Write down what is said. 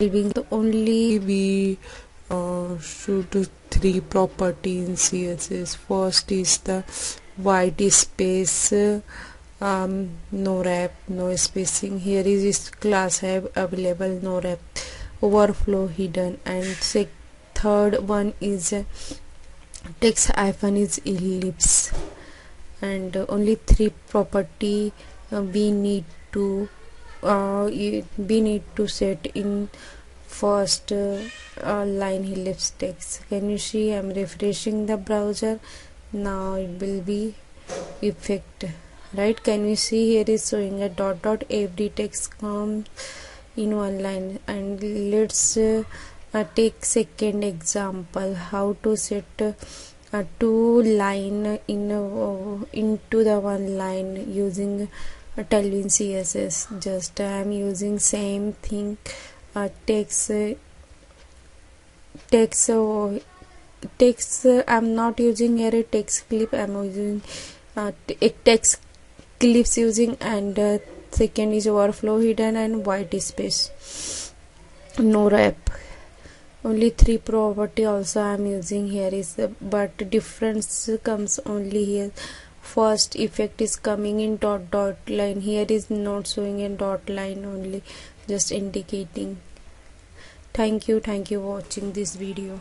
only we should do three property in CSS. First is the white space, no wrap, no spacing. Here is this class have available, no wrap, overflow hidden, and third one is text hyphen is ellipse. And only three property we need to set in first line ellipse text. Can you see? I'm refreshing the browser. Now it will be effect, right? Can you see? Here is showing a dot dot, every text comes in one line. And let's take second example, how to set two line into the one line using Tailwind CSS. Just I am using same thing, text. I'm not using here a text clip. I'm using a text clips using, and second is overflow hidden and white space, no wrap. Only three property also I am using here is, but difference comes only here. First effect is coming in dot dot line. Here is not showing in dot line, only just indicating. Thank you for watching this video.